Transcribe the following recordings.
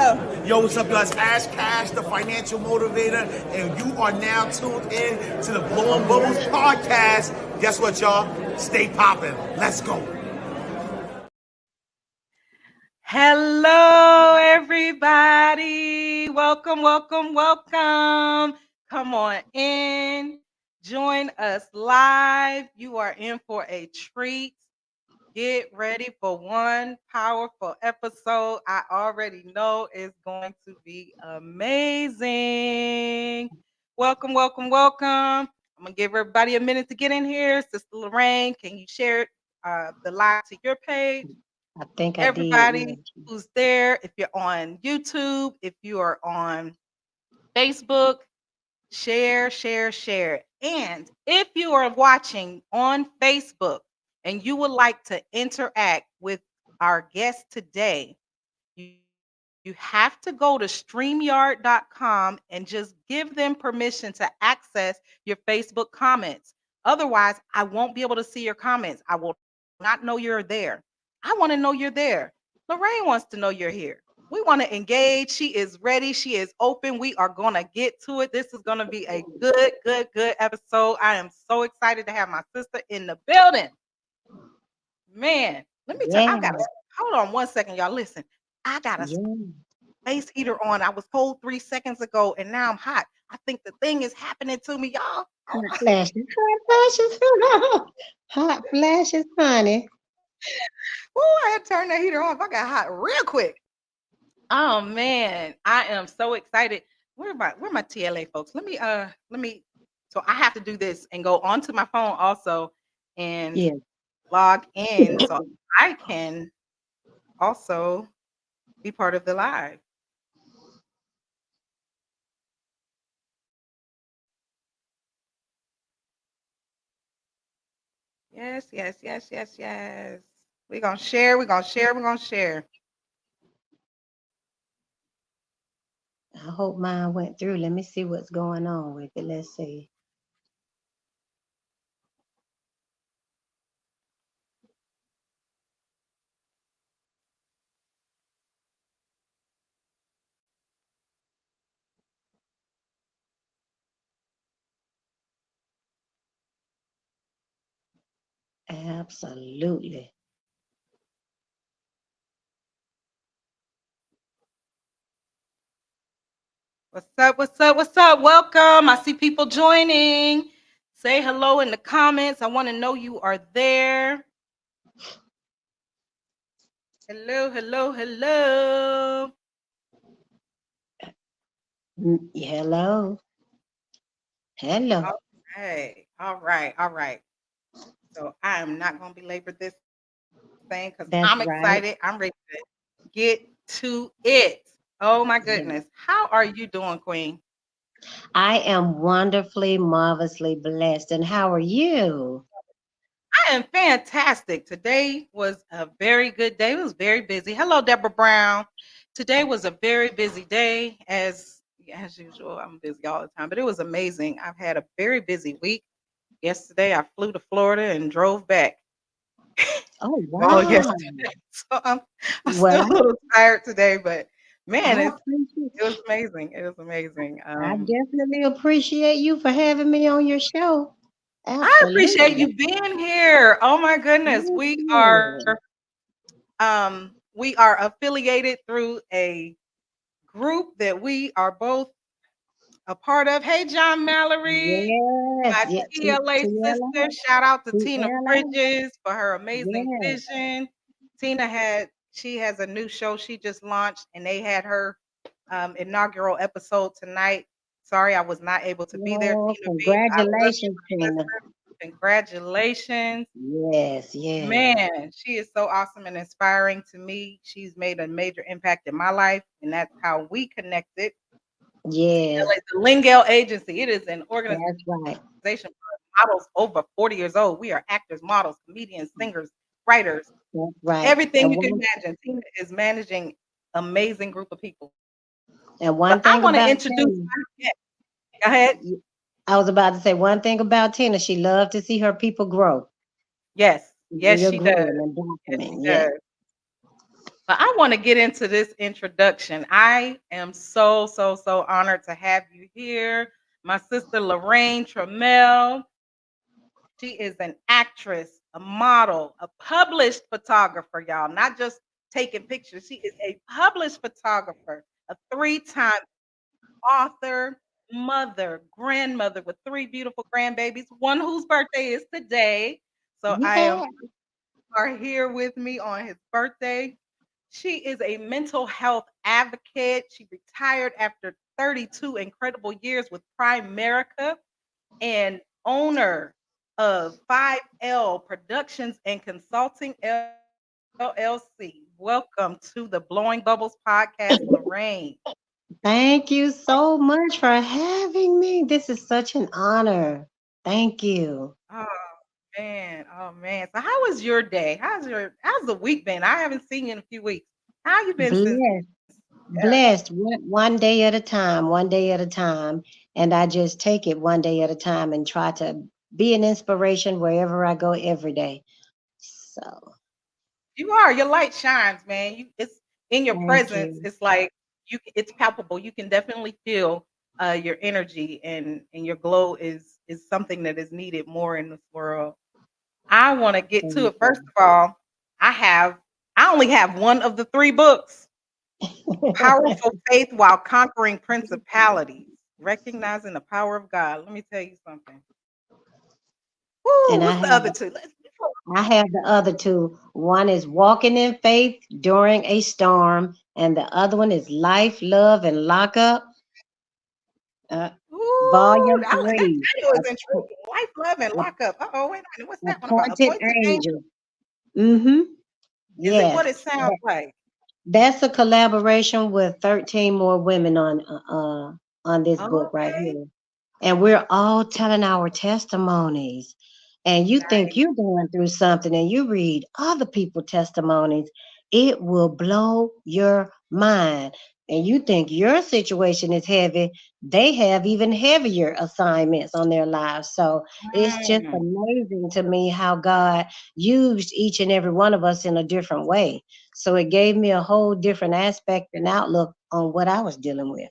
go. Yo, what's up, guys? Ash Cash, the financial motivator, and you are now tuned in to the Blowing Bubbles podcast. Guess what, y'all? Stay popping. Let's go. Hello, everybody. Welcome, welcome, welcome. Come on in. Join us live. You are in for a treat. Get ready for one powerful episode. I already know it's going to be amazing. Welcome, welcome, welcome. I'm going to give everybody a minute to get in here. Sister Loraine, can you share the live to your page? I think Everybody who's there, if you're on YouTube, if you are on Facebook, share. And if you are watching on Facebook and you would like to interact with our guest today, you have to go to StreamYard.com and just give them permission to access your Facebook comments. Otherwise, I won't be able to see your comments. I will not know you're there. I want to know you're there. Loraine wants to know you're here. We want to engage. She is ready. She is open. We are going to get to it. This is going to be a good episode. I am so excited to have my sister in the building. Man, let me tell you, I got to hold on 1 second, y'all. Listen, I got a space heater on. I was cold 3 seconds ago, and now I'm hot. I think the thing is happening to me, y'all. Hot flashes, hot flashes, honey. Oh, I had to turn that heater off. I got hot real quick. Oh man, I am so excited. Where my TLA folks? Let me. So I have to do this and go onto my phone also and log in so I can also be part of the live. Yes. We're gonna share. I hope mine went through. Let me see what's going on with it. Let's see. Absolutely. What's up? Welcome. I see people joining. Say hello in the comments. I want to know you are there. Hello. Hello. All right. So I am not going to belabor this thing because I'm excited. Right. I'm ready to get to it. Oh my goodness. How are you doing, Queen? I am wonderfully, marvelously blessed. And how are you? I am fantastic. Today was a very good day. It was very busy. Hello, Deborah Brown. Today was a very busy day. As usual, I'm busy all the time, but it was amazing. I've had a very busy week. Yesterday, I flew to Florida and drove back. Oh, wow. So I'm still a little tired today, but man, it was amazing. It was amazing. I definitely appreciate you for having me on your show. Absolutely. I appreciate you being here. Oh my goodness. We are affiliated through a group that we are both a part of. Hey, John Mallory, my TLA sister. Shout out to Tina Bridges for her amazing vision. Tina has a new show she just launched, and they had her inaugural episode tonight. Sorry, I was not able to be there. Congratulations, Tina. Congratulations. Yes. Man, she is so awesome and inspiring to me. She's made a major impact in my life, and that's how we connected. Yeah. Like the Lingale Agency. It is an organization for models over 40 years old. We are actors, models, comedians, singers, writers. That's right. Everything you can imagine. Tina is managing amazing group of people. And one thing I want to introduce. Go ahead. I was about to say one thing about Tina. She loved to see her people grow. Yes, she does. So So I want to get into this introduction. I am so, so, so honored to have you here. My sister Loraine Trammel. She is an actress, a model, a published photographer, y'all, not just taking pictures. She is a published photographer, a three-time author, mother, grandmother with three beautiful grandbabies, one whose birthday is today. So I am Yeah. are here with me on his birthday. She is a mental health advocate. She retired after 32 incredible years with Primerica and owner of 5L Productions and Consulting LLC. Welcome to the Blowing Bubbles podcast, Loraine. Thank you so much for having me. This is such an honor. Thank you. Oh man, oh man. So how was your day? How's the week been? I haven't seen you in a few weeks. How you been since? Blessed, Yeah. blessed, one day at a time, one day at a time. And I just take it one day at a time and try to be an inspiration wherever I go every day. So You are. Your light shines, man. You it's in your thank presence. you. It's like it's palpable. You can definitely feel your energy and your glow is something that is needed more in this world. I want to get to Thank it. First of all, I only have one of the three books. you. Powerful Faith While Conquering Principalities. Recognizing the power of God. Let me tell you something. Woo, And what's the other two? Let's I have the other two. One is Walking in Faith During a Storm, and the other one is Life, Love, and Lockup, uh, Ooh, Volume that 3. title is intriguing. Life, love, and lockup. Uh-oh, wait a minute. What's that one about? Appointed Appointed angel. Angel. Mm-hmm. Is it Yes. what it sounds like? That's a collaboration with 13 more women on this book right Okay. here. And we're all telling our testimonies. And you think Nice. you're going through something and you read other people's testimonies, it will blow your mind. And you think your situation is heavy, they have even heavier assignments on their lives. So it's just Mm, amazing to me how God used each and every one of us in a different way. So it gave me a whole different aspect and outlook on what I was dealing with.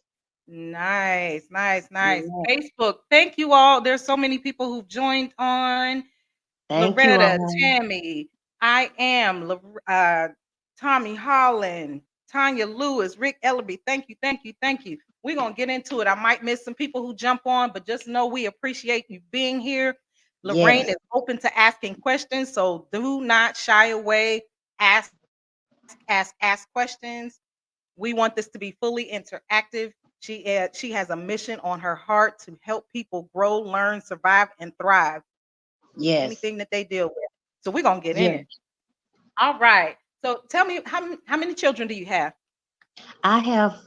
nice, nice, nice. Yeah. Facebook. Thank you all. There's so many people who've joined on. Thank you Loretta, all. Tammy, I am, Tommy Holland, Tanya Lewis, Rick Ellerby. Thank you, thank you, thank you. We're going to get into it. I might miss some people who jump on, but just know we appreciate you being here. Loraine Yes. is open to asking questions, so do not shy away. Ask, ask questions. We want this to be fully interactive. She has a mission on her heart to help people grow, learn, survive, and thrive through Yes. anything that they deal with. So we're gonna get in it. Yes. All right. So tell me how many children do you have? I have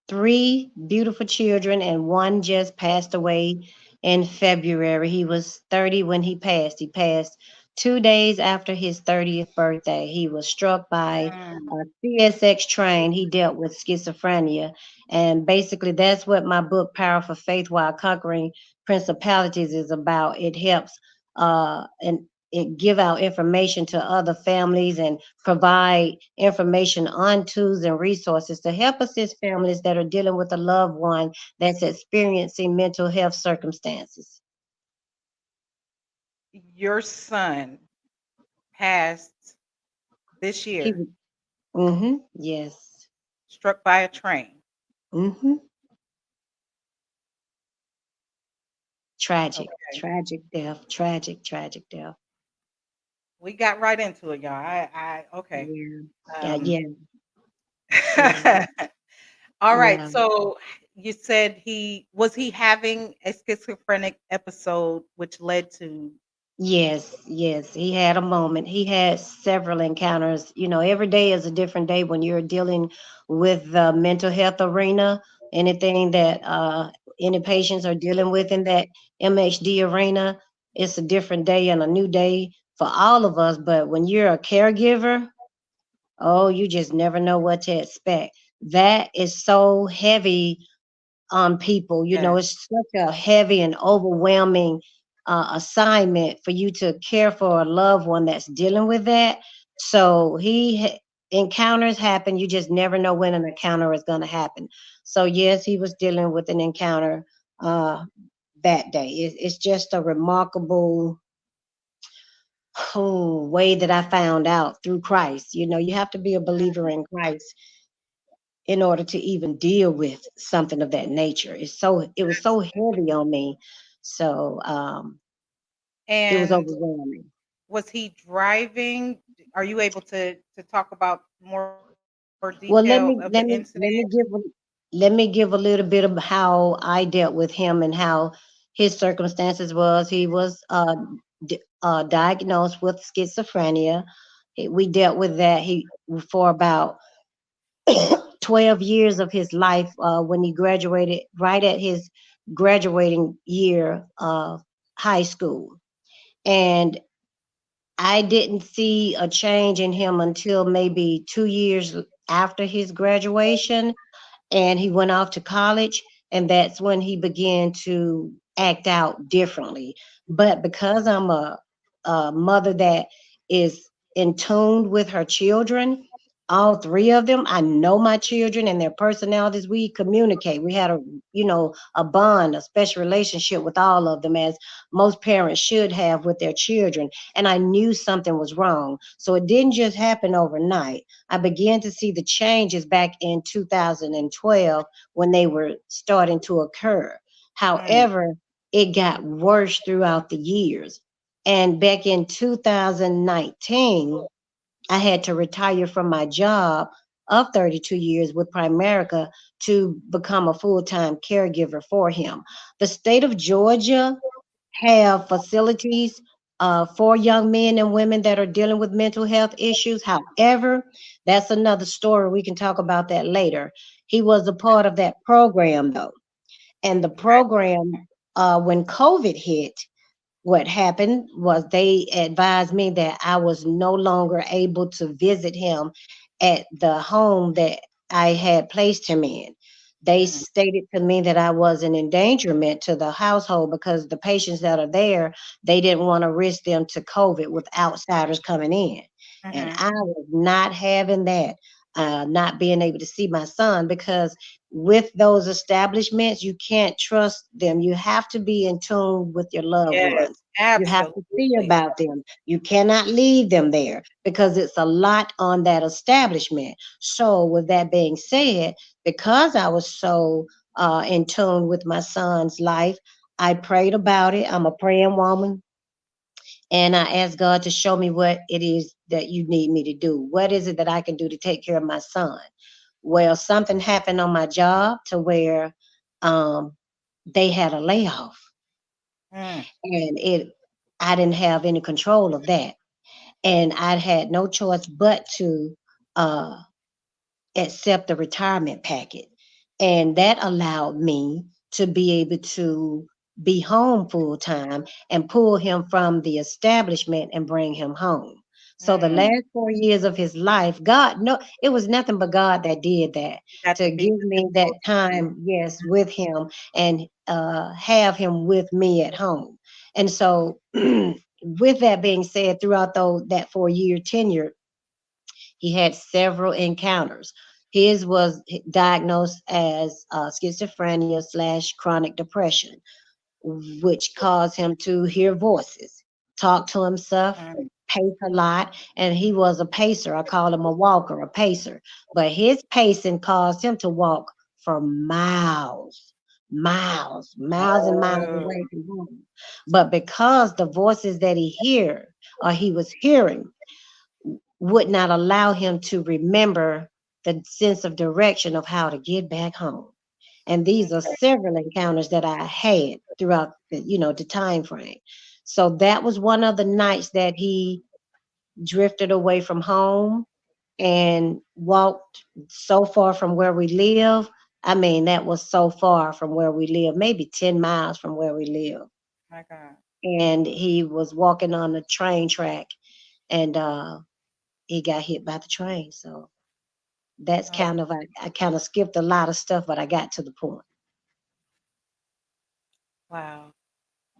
three beautiful children, and one just passed away in February. He was 30 when he passed. He passed 2 days after his 30th birthday. He was struck by Mm, a CSX train. He dealt with schizophrenia. And basically, that's what my book, Powerful Faith While Conquering Principalities, is about. It helps and it give out information to other families and provide information on tools and resources to help assist families that are dealing with a loved one that's experiencing mental health circumstances. your son passed this He, year, yes, struck by a train. mm-hmm. Tragic, Okay. tragic death, tragic, tragic death. We got right into it, y'all. I okay. Yeah, yeah, Um yeah, yeah, all right. yeah. So you said he having a schizophrenic episode which led to Yes, yes. He had a moment. He had several encounters. You know, every day is a different day when you're dealing with the mental health arena. Anything that any patients are dealing with in that MHD arena, it's a different day and a new day for all of us. But when you're a caregiver, oh, you just never know what to expect. That is so heavy on people. You know, yes. it's such a heavy and overwhelming assignment for you to care for a loved one that's dealing with that. So encounters happen. You just never know when an encounter is going to happen. So yes, he was dealing with an encounter uh, that day. It's just a remarkable way that I found out through Christ. You know, you have to be a believer in Christ in order to even deal with something of that nature. It was so heavy on me. So it was And overwhelming. was he driving? Are you able to talk about more detail of the Well, incident? let me give a little bit of how I dealt with him and how his circumstances was. He was diagnosed with schizophrenia. We dealt with that for about 12 years of his life when he graduated, right at his graduating year of high school. And I didn't see a change in him until maybe 2 years after his graduation, and he went off to college, and that's when he began to act out differently. But because I'm a mother that is in tune with her children, all three of them, I know my children and their personalities. We communicate. We had a bond, a special relationship with all of them, as most parents should have with their children. And I knew something was wrong, so it didn't just happen overnight. I began to see the changes back in 2012 when they were starting to occur. Mm, However, it got worse throughout the years. And back in 2019, I had to retire from my job of 32 years with Primerica to become a full-time caregiver for him. The state of Georgia have facilities for young men and women that are dealing with mental health issues. However, that's another story. We can talk about that later. He was a part of that program, though. And the program, when COVID hit, what happened was they advised me that I was no longer able to visit him at the home that I had placed him in. They mm, stated to me that I was an endangerment to the household because the patients that are there, they didn't want to risk them to COVID with outsiders coming in. And mhm. I was not having that, not being able to see my son, because with those establishments, you can't trust them. You have to be in tune with your loved Yes, ones. You have to see absolutely. about them. You cannot leave them there because it's a lot on that establishment. So, with that being said, because I was so in tune with my son's life, I prayed about it. I'm a praying woman. And I asked God to show me what it is that you need me to do. What is it that I can do to take care of my son? Well, something happened on my job to where um, they had a layoff, Mm, and I didn't have any control of that, and I had no choice but to uh, accept the retirement packet. And that allowed me to be able to be home full time and pull him from the establishment and bring him home. So the mm. last 4 years of his life, God, no, it was nothing but God that did that Got to to be give the me that difficult time. time, yes, with him and have him with me at home. And so, with that being said, throughout that 4 year tenure, he had several encounters. His was diagnosed as schizophrenia slash chronic depression, which caused him to hear voices, talk to himself, Mm, pace a lot, and he was a pacer. I call him a walker, a pacer. But his pacing caused him to walk for miles, miles and miles oh, away from home. But because the voices that he was hearing would not allow him to remember the sense of direction of how to get back home. And these are okay. several encounters that I had throughout the time frame. So that was one of the nights that he drifted away from home and walked so far from where we live. I mean, that was so far from where we live, maybe 10 miles from where we live. My God. And he was walking on the train track, and he got hit by the train. So that's Oh, kind of, I kind of skipped a lot of stuff, but I got to the point. wow.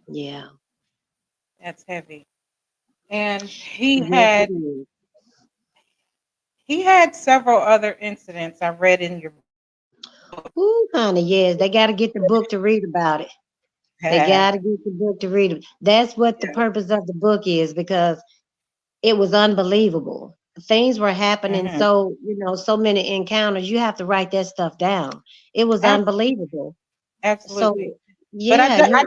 Yeah. That's heavy. And Yes, it is. He had several other incidents I read in your Ooh, honey, yes, they got to get the book to read about it. They yeah. got to get the book to read it. That's what the purpose of the book is, because it was unbelievable. Things were happening, Mhm. so so many encounters. You have to write that stuff down. It was Ab- unbelievable. So Absolutely. But yeah, you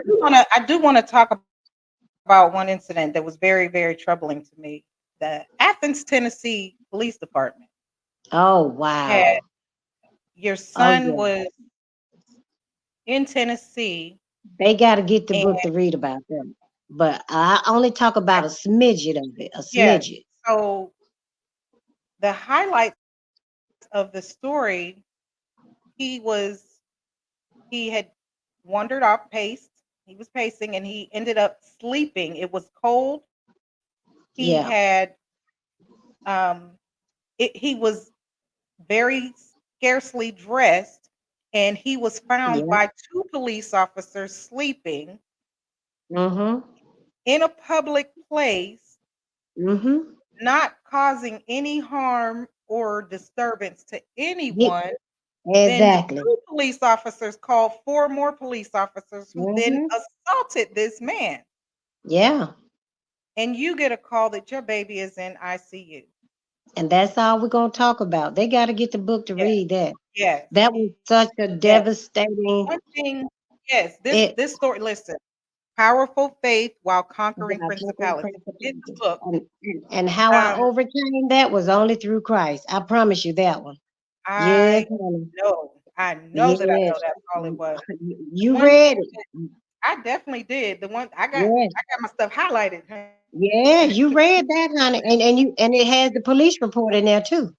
I do want to talk about one incident that was very, very troubling to me. The Athens, Tennessee Police Department oh had wow. your Oh son yeah. was in Tennessee, They got to get the and book to read about them. But I only talk about a smidget of it, a yes, smidget. so the highlights of the story, he was he had wandered off paced. He was pacing and he ended up sleeping. It was cold. He Yeah, had he was very scarcely dressed, and he was found yeah. by two police officers sleeping Mm-hmm. in a public place, Mm-hmm. not causing any harm or disturbance to Ye- anyone. Then the exactly. two police officers called four more police officers who then Mm-hmm. assaulted this man. Yeah. And you get a call that your baby is in ICU. And that's all we're gonna talk about. They got to get the book to Yes, read that. yes, That was such a yes. devastating. One thing, yes, It this story, listen, Powerful Faith While Conquering God, talking Principalities. Get the principles. book. And how I Um, overcame that was only through Christ. I promise you that one. Yes, honey. I know that I know Yes. that's all it was. The You one read thing it. that I definitely did, the one Yes. I got my stuff highlighted, honey. Yeah, you read that, honey. And it has the police report in there too.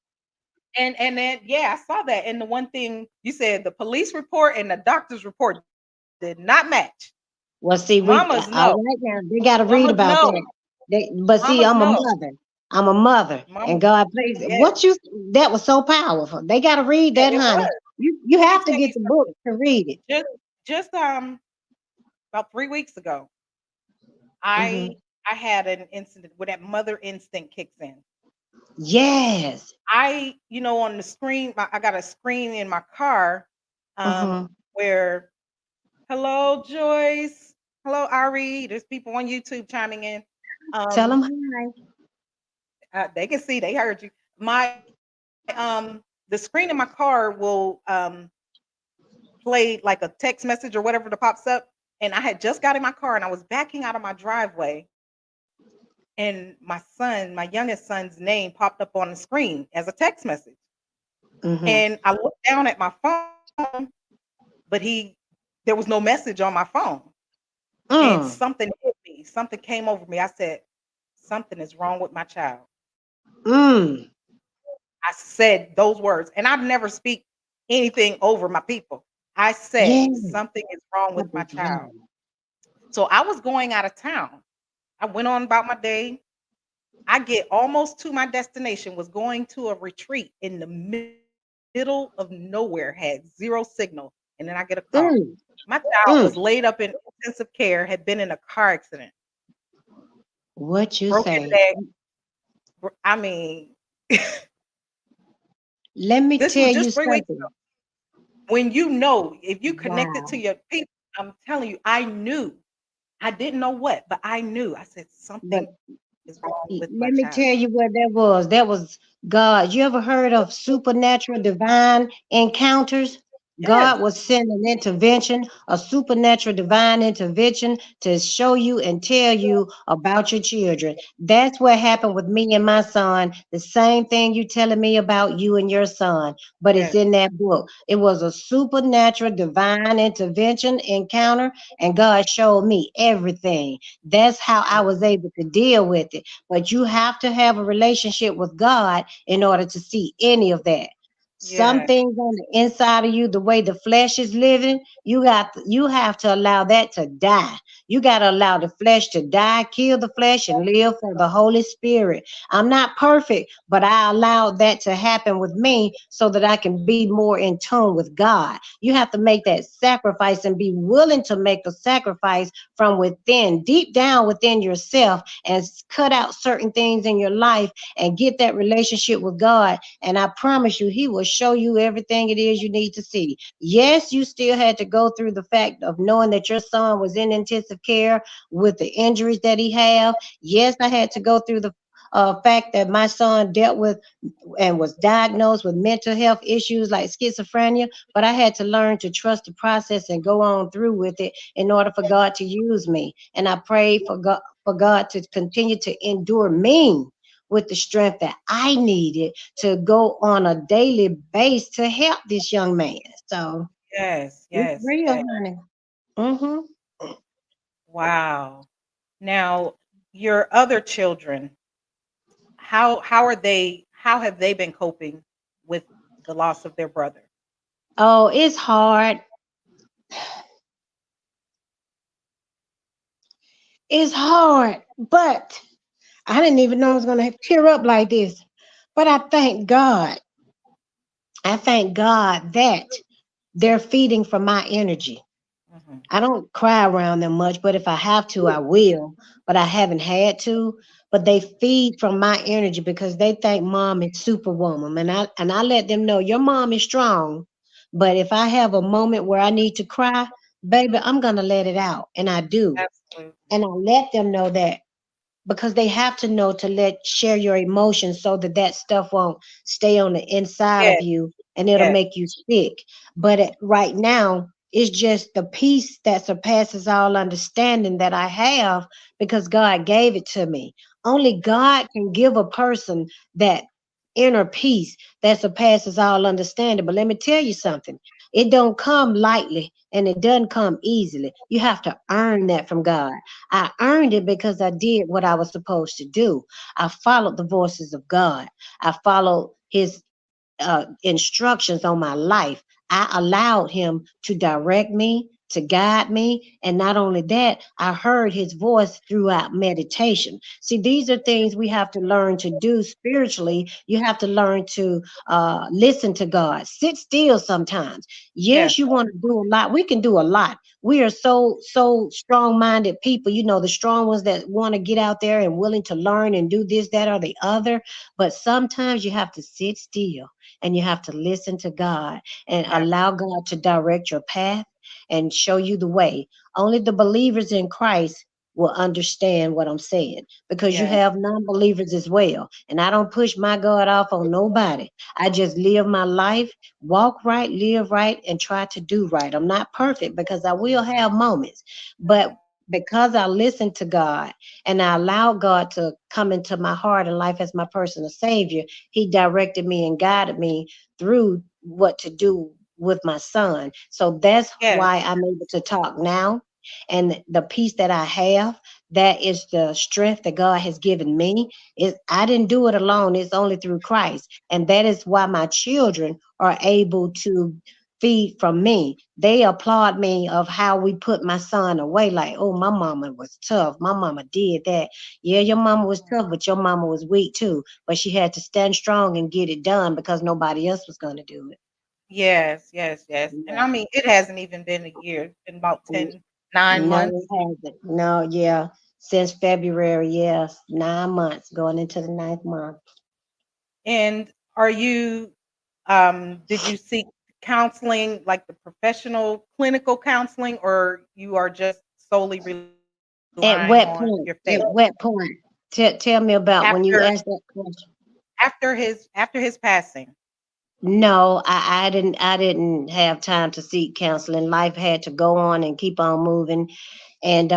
And then yeah, I saw that. And the one thing you said, the police report and the doctor's report did not match. Well, see, we Mamas all know. right now. They got to read Mamas about know. that. But see, Mamas I'm a know. mother. I'm a mother, and Mamas, God plays. yes, What you that was so powerful. They got to read yeah, that, it honey. was. You Let me have to tell get you the book something. to read it. Just just about 3 weeks ago, Hmm. I had an incident where that mother instinct kicks in. Yes. On the screen, I got a screen in my car, Hmm. where hello Joyce, hello Ari. There's people on YouTube chiming in. Tell Um, them hi. they can see they heard you. My the screen in my car will play like a text message or whatever that pops up. And I had just got in my car and I was backing out of my driveway, and my youngest son's name popped up on the screen as a text message. Hmm. And I looked down at my phone, but there was no message on my phone. And Mm. something hit me. Something came over me. I said, something is wrong with my child. Mm. I said those words, and I've never speak anything over my people. I said, Yeah. something is wrong with my Something's child. wrong. So I was going out of town. I went on about my day. I get almost to my destination, was going to a retreat in the middle of nowhere, had zero signal. And then I get a call. Mm. My child Mm. was laid up in intensive care, had been in a car accident, What you broken say? leg. I mean, Let me this was tell you just 3 weeks ago. something. When if you connected to Wow. your people, I'm telling you, I knew. I didn't know what, but I knew. I said, But something is wrong with my let me child. tell you what that was. That was God. You ever heard of supernatural divine encounters? Yes, God was sending an intervention, a supernatural divine intervention to show you and tell you about your children. That's what happened with me and my son. The same thing you telling me about you and your son, but it's yes, in that book. It was a supernatural divine intervention encounter, and God showed me everything. That's how I yes, was able to deal with it. But you have to have a relationship with God in order to see any of that. Some Yeah. things on the inside of you, the way the flesh is living, you have to allow that to die. You got to allow the flesh to die, kill the flesh, and live for the Holy Spirit. I'm not perfect, but I allowed that to happen with me so that I can be more in tune with God. You have to make that sacrifice and be willing to make a sacrifice from within, deep down within yourself, and cut out certain things in your life and get that relationship with God. And I promise you, He will show you everything it is you need to see. Yes, you still had to go through the fact of knowing that your son was in intensive care with the injuries that he have. Yes, I had to go through the fact that my son dealt with and was diagnosed with mental health issues like schizophrenia, but I had to learn to trust the process and go on through with it in order for God to use me. And I pray for God to continue to endure me with the strength that I needed to go on a daily base to help this young man. So Yes, it's yes, real, yes. honey. Mm-hmm. Wow. Now, your other children, how have they been coping with the loss of their brother? Oh, it's hard. It's hard, but I didn't even know I was going to tear up like this. But I thank God. I thank God that they're feeding from my energy. Mhm. I don't cry around them much, but if I have to, I will. But I haven't had to. But they feed from my energy because they think mom is superwoman. And I let them know your mom is strong. But if I have a moment where I need to cry, baby, I'm gonna let it out. And I do. Absolutely. And I let them know that because they have to know to let share your emotions so that that stuff won't stay on the inside of Yes, you and it'll yes, make you sick. But right now it's just the peace that surpasses all understanding that I have because God gave it to me. Only God can give a person that inner peace that surpasses all understanding. But let me tell you something, it don't come lightly and it doesn't come easily. You have to earn that from God. I earned it because I did what I was supposed to do. I followed the voices of God. I followed His instructions on my life. I allowed Him to direct me, to guide me. And not only that, I heard His voice throughout meditation. See, these are things we have to learn to do spiritually. You have to learn to listen to God, sit still sometimes. yes, Yes, you want to do a lot. We can do a lot. We are so strong-minded people, the strong ones that want to get out there and willing to learn and do this, that, or the other. But sometimes you have to sit still and you have to listen to God and yes, allow God to direct your path and show you the way. Only the believers in Christ will understand what I'm saying because you yes, have non-believers as well. And I don't push my God off on nobody. I just live my life, walk right, live right, and try to do right. I'm not perfect because I will have moments, but because I listen to God and I allow God to come into my heart and life as my personal savior, He directed me and guided me through what to do with my son. So that's yes, why I'm able to talk now. And the peace that I have, that is the strength that God has given me. I didn't do it alone. It's only through Christ. And that is why my children are able to feed from me. They applaud me of how we put my son away. Like, oh, my mama was tough. My mama did that. Yeah, your mama was tough, but your mama was weak too. But she had to stand strong and get it done because nobody else was going to do it. yes, yes, yes. And I Yeah. mean, it hasn't even been a year. It's been about N- 10, 9 months. No, it hasn't. No, yeah. Since February, yes. 9 months going into the ninth month. And did you seek counseling, like the professional clinical counseling, or you are just solely relying on your At faith? what point? At what point? Tell me about when you After asked that question. after his passing. No, I didn't have time to seek counseling. Life had to go on and keep on moving. And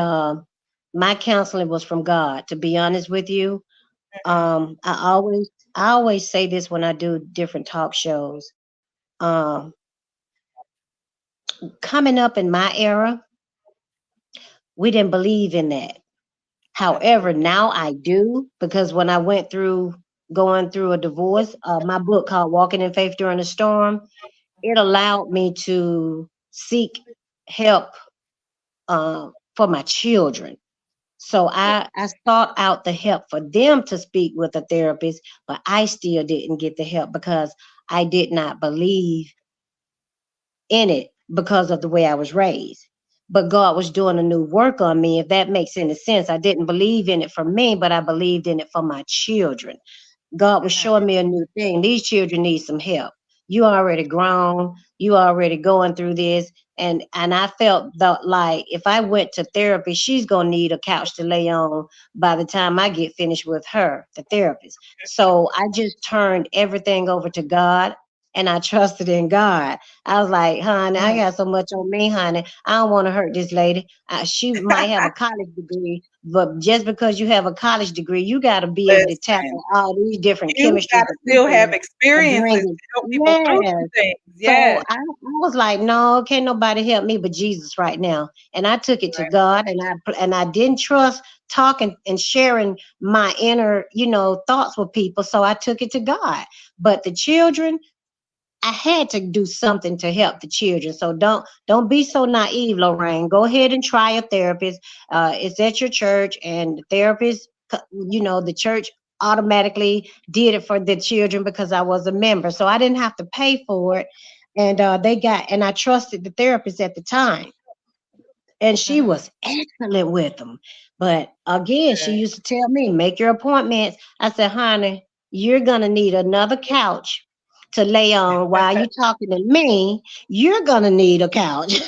my counseling was from God, to be honest with you. Mhm. I always say this when I do different talk shows. Um, Coming up in my era, we didn't believe in that. However, Absolutely. now I do because when I went through going through a divorce. My book called Walking in Faith During the Storm, it allowed me to seek help for my children. So Yeah. I sought out the help for them to speak with a therapist, but I still didn't get the help because I did not believe in it because of the way I was raised. But God was doing a new work on me, if that makes any sense. I didn't believe in it for me, but I believed in it for my children. God was Mhm. showing me a new thing. These children need some help. You already grown. You already going through this. And I felt that like if I went to therapy, she's gonna need a couch to lay on by the time I get finished with her, the therapist. So I just turned everything over to God and I trusted in God. I was like, honey, I Mm. got so much on me, honey. I don't want to hurt this lady. She might have a college degree, but just because you have a college degree, you got to be able to Listen, tackle all these different you chemistries gotta of still people have and bring experiences it. to help people through Yes. some things. So Yes. I was like, no, can't nobody help me but Jesus right now. And I took it to Right. God, and I didn't trust talking and sharing my inner, thoughts with people. So I took it to God. But the children, I had to do something to help the children. So don't be so naive, Loraine. Go ahead and try a therapist. It's at your church, and the therapist, the church automatically did it for the children because I was a member, so I didn't have to pay for it. And and I trusted the therapist at the time, and she Mhm. was excellent with them. But again, she Good. used to tell me, make your appointments. I said, honey, you're gonna need another couch to lay on while you're talking to me. You're gonna need a couch.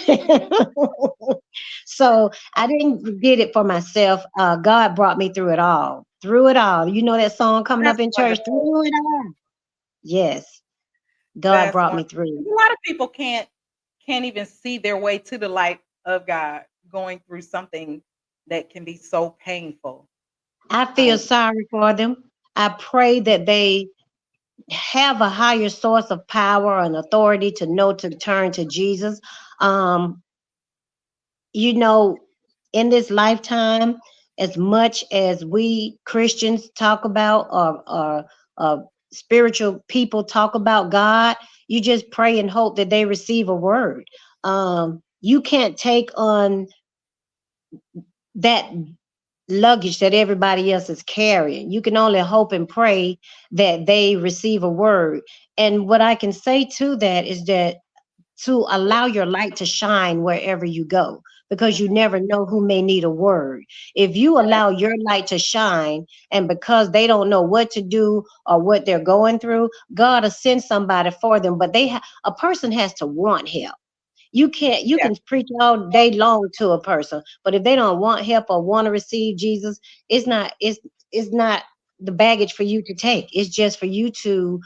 So I didn't get it for myself. God brought me through it all. Through it all. You know that song coming up That's in church? wonderful. Through it all. Yes. God That's brought me wonderful. through. A lot of people can't even see their way to the light of God going through something that can be so painful. I feel Like, sorry for them. I pray that they have a higher source of power and authority to know to turn to Jesus. Um, you know, in this lifetime, as much as we Christians talk about or spiritual people talk about God, you just pray and hope that they receive a word. You can't take on that luggage that everybody else is carrying. You can only hope and pray that they receive a word. And what I can say to that is that to allow your light to shine wherever you go, because you mhm, never know who may need a word. If you allow your light to shine, and because they don't know what to do or what they're going through, God will send somebody for them. But a person has to want help. You yeah, can preach all day long to a person, but if they don't want help or want to receive Jesus, it's not the baggage for you to take. It's just for you to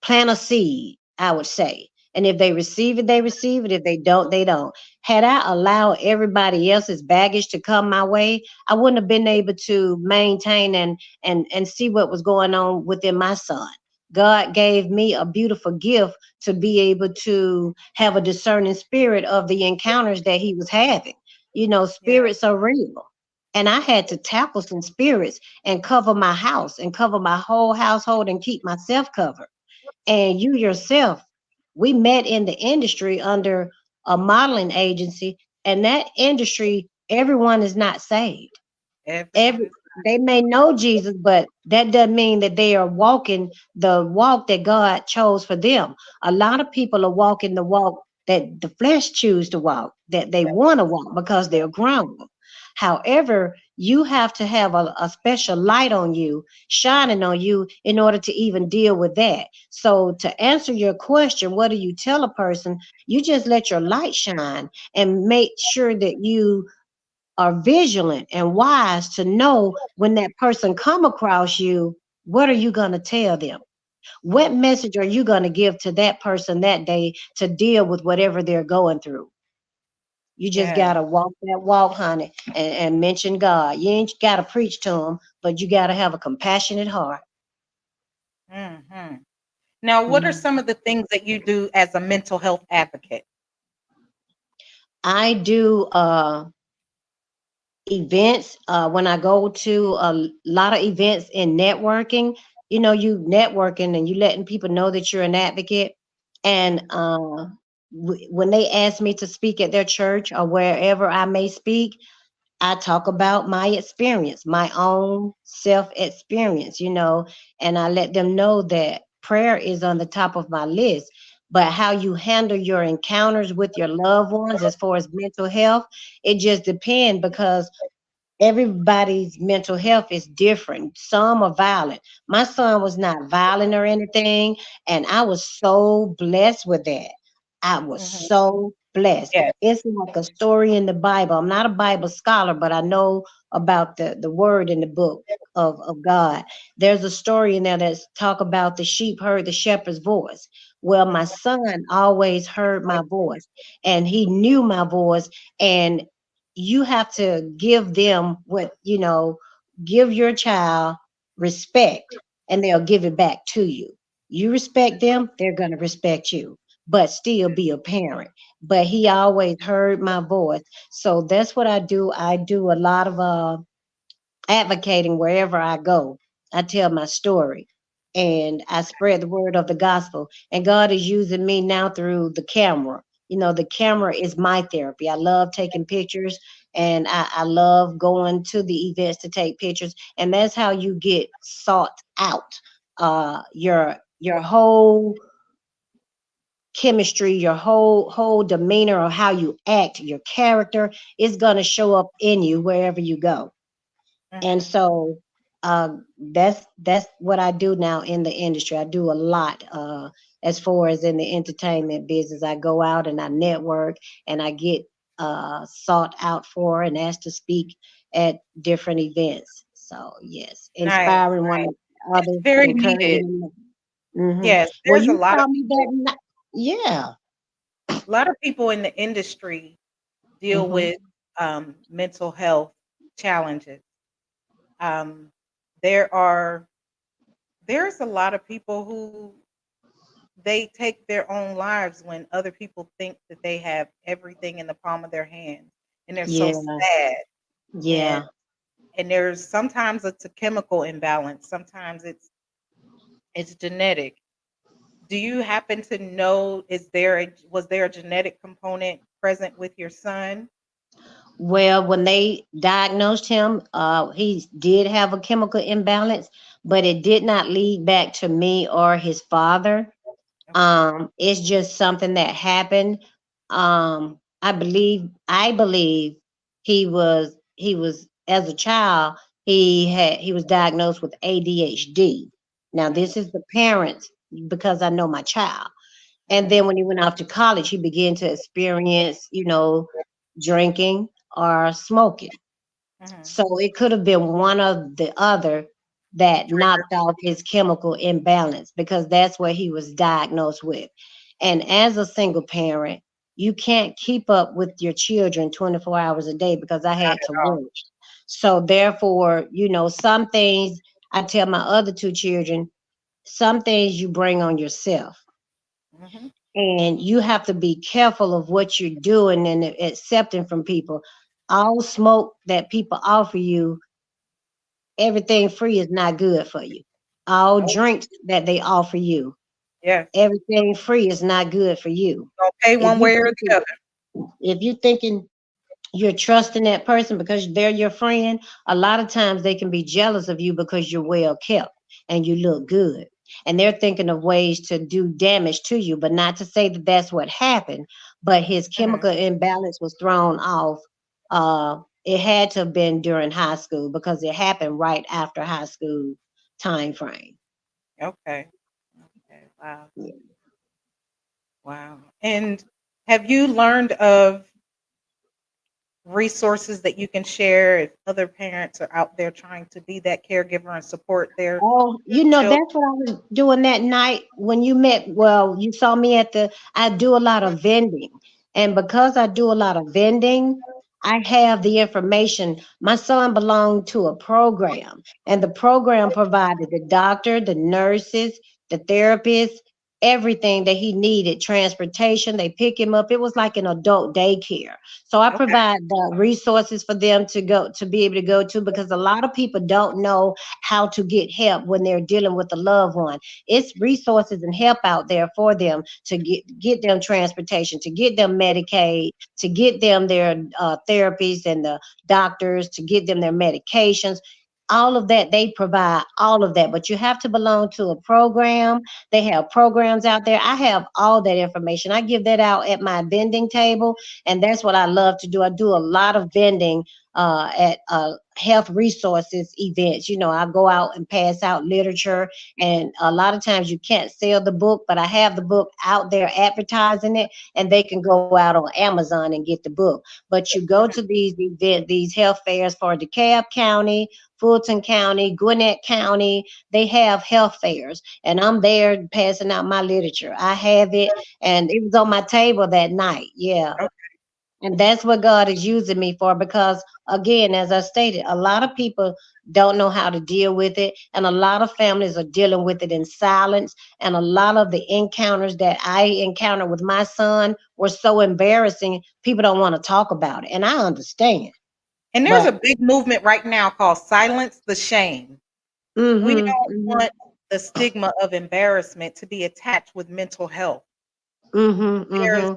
plant a seed, I would say. And if they receive it, they receive it. If they don't, they don't. Had I allowed everybody else's baggage to come my way, I wouldn't have been able to maintain and see what was going on within my son. God gave me a beautiful gift to be able to have a discerning spirit of the encounters that he was having. yeah, Spirits are real. And I had to tackle some spirits and cover my house and cover my whole household and keep myself covered. And you yourself, we met in the industry under a modeling agency, and that industry, everyone is not saved. everyone Every is They may know Jesus, but that doesn't mean that they are walking the walk that God chose for them. A lot of people are walking the walk that the flesh choose to walk, that they want to walk because they're grown. However, you have to have a special light on you, shining on you, in order to even deal with that. So, to answer your question, what do you tell a person? You just let your light shine and make sure that you are vigilant and wise to know when that person come across you, what are you going to tell them? What mm, message are you going to give to that person that day to deal with whatever they're going through? You just got yes. to walk that walk, honey, and mention God. You ain't got to preach to them, but you got to have a compassionate heart. Hmm. Now, what are Mhm. some of the things that you do as a mental health advocate? I do events when I go to a lot of events in networking. you networking and you letting people know that you're an advocate. And when they ask me to speak at their church or wherever I may speak, I talk about my experience, my own self experience, and I let them know that prayer is on the top of my list. But how you handle your encounters with your loved ones as far as mental health, it just depends, because everybody's mental health is different. Some are violent. My son was not violent or anything, and I was so blessed with that. I was Hmm. so blessed. Yes. It's like a story in the Bible. I'm not a Bible scholar, but I know about the word in the book of God. There's a story in there that's talk about the sheep heard the shepherd's voice. Well, my Hmm. son always heard my voice, and he knew my voice. And you have to give them give your child respect, and they'll give it back to you. You respect them, they're going to respect you, but still be a parent. But he always heard my voice. So that's what I do. I do a lot of advocating wherever I go. I tell my story and I spread the word of the gospel. And God is using me now through the camera. The camera is my therapy. I love taking pictures, and I love going to the events to take pictures. And that's how you get sought out. Your whole chemistry, your whole demeanor, or how you act, your character is gonna show up in you wherever you go. And Hmm. so that's what I do now in the industry. I do a lot as far as in the entertainment business. I go out and I network, and I get sought out for and asked to speak at different events. So yes, Nice, inspiring one nice. It's others, very needed. encouraging them. Yes, Well, there's a you lot of saw me that night. Yeah. people in the industry deal Hmm. with mental health challenges. Um, there are there's a lot of people who they take their own lives when other people think that they have everything in the palm of their hands, and they're so Yeah. sad. And Yeah. there's sometimes it's a chemical imbalance, sometimes it's genetic. Do you happen to know, was there a genetic component present with your son? Well, when they diagnosed him, he did have a chemical imbalance, but it did not lead back to me or his father. Okay. It's just something that happened. I believe he was as a child, he was diagnosed with ADHD. Now, Mhm, this is the parents, because I know my child. And mhm, then when he went off to college, he began to experience, drinking or smoking. mhm. So it could have been one of the other that knocked off his chemical imbalance, because that's what he was diagnosed with. And as a single parent, you can't keep up with your children 24 hours a day, because I Not had at to all. work. So therefore, some things I tell my other two children, some things you bring on yourself, Mhm. and you have to be careful of what you're doing and accepting from people. All smoke that people offer you, everything free is not good for you. All Nope. drinks that they offer you, Yes. everything free is not good for you. Don't pay If one you way or the thinking, other. if you thinking you're trusting that person because they're your friend, a lot of times they can be jealous of you because you're well kept and you look good. And they're thinking of ways to do damage to you, but not to say that that's what happened. But his Mhm. chemical imbalance was thrown off. It had to have been during high school, because it happened right after high school time frame. Okay. Okay. Wow. Wow. And have you learned of resources that you can share if other parents are out there trying to be that caregiver and support their Oh, children? that's what I was doing that night when you met. Well, you saw me I do a lot of vending. And because I do a lot of vending, I have the information. My son belonged to a program, and the program provided the doctor, the nurses, the therapists. everything that he needed, transportation. They pick him up. It was like an adult daycare. So I Okay. provide the resources for them to go to be able to go to, because a lot of people don't know how to get help when they're dealing with a loved one. It's resources and help out there for them to get them transportation, to get them Medicaid, to get them their therapies and the doctors, to get them their medications. All of that, they provide all of that, but you have to belong to a program. They have programs out there. I have all that information. I give that out at my vending table, and that's what I love to do. I do a lot of vending at health resources events. You know, I go out and pass out literature, and a lot of times you can't sell the book, but I have the book out there advertising it, and they can go out on Amazon and get the book. But you go to these event, these health fairs for DeKalb County, Fulton County, Gwinnett County. They have health fairs, and I'm there passing out my literature. I have it, and it was on my table that night. Yeah. Okay. And that's what God is using me for, because, again, as I stated, a lot of people don't know how to deal with it, and a lot of families are dealing with it in silence. And a lot of the encounters that I encountered with my son were so embarrassing, people don't want to talk about it. And I understand. And there's a But, big movement right now called Silence the Shame. We mm-hmm, don't mm-hmm, want the stigma of embarrassment to be attached with mental health. mm-hmm, There's mm-hmm.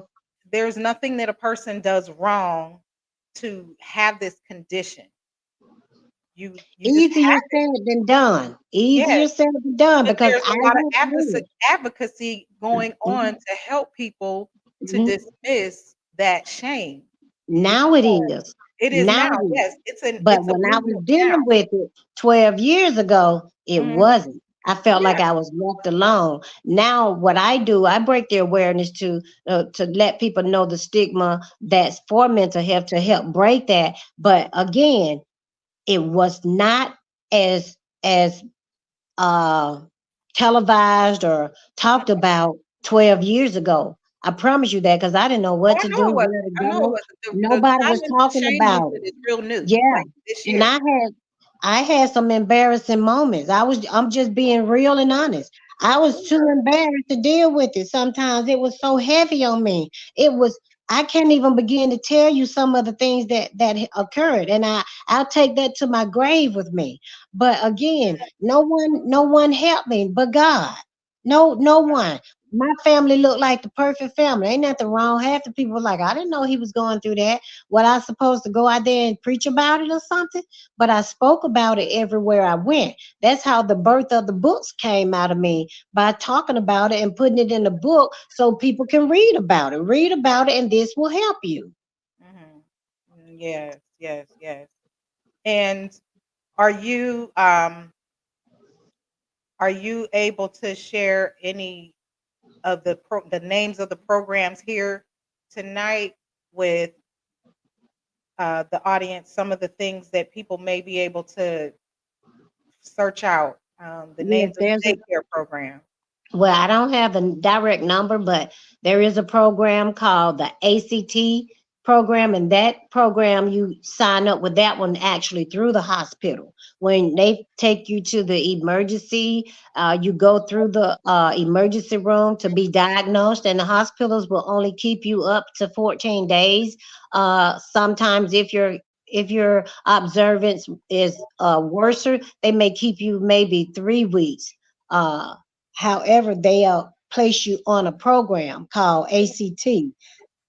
there's nothing that a person does wrong to have this condition. You just Easier have it. said than done. Yes, Easier said than done, but because there's I a lot of went through it. advocacy going on Mhm, to help people to mhm. dismiss that shame. Because Now it is. it is Now now. it is. Yes, But it's a when I was movement now. dealing with it 12 years ago, it Mhm. wasn't. I felt Yeah. like I was left alone. Now, what I do, I break the awareness to let people know the stigma that's for mental health, to help break that. But again, it was not as uh, televised or talked about 12 years ago. I promise you that, because I didn't know Oh, what I to know do, it where wasn't. to I know it go. wasn't. The Nobody was silence the talking shame about movement it. is real new, Yeah. like this And year. I had some embarrassing moments. I'm just being real and honest. I was too embarrassed to deal with it. Sometimes it was so heavy on me. It was I can't even begin to tell you some of the things that occurred, and I'll take that to my grave with me. But again, no one helped me but God. No one. My family looked like the perfect family. Ain't nothing wrong. Half the people were like, I didn't know he was going through that. What, I supposed to go out there and preach about it or something? But I spoke about it everywhere I went. That's how the birth of the books came out of me, by talking about it and putting it in a book so people can read about it. Read about it, and this will help you. Mhm. Yes, yes, yes. And are you are you able to share any of the names of the programs here tonight with the audience? Some of the things that people may be able to search out, the Yes, names of the daycare program. well, I don't have a direct number, but there is a program called the ACT program, and that program, you sign up with that one actually through the hospital. When they take you to the emergency, you go through the emergency room to be diagnosed, and the hospitals will only keep you up to 14 days. Sometimes, if your observance is worser, they may keep you maybe 3 weeks. Uh, However, they'll place you on a program called ACT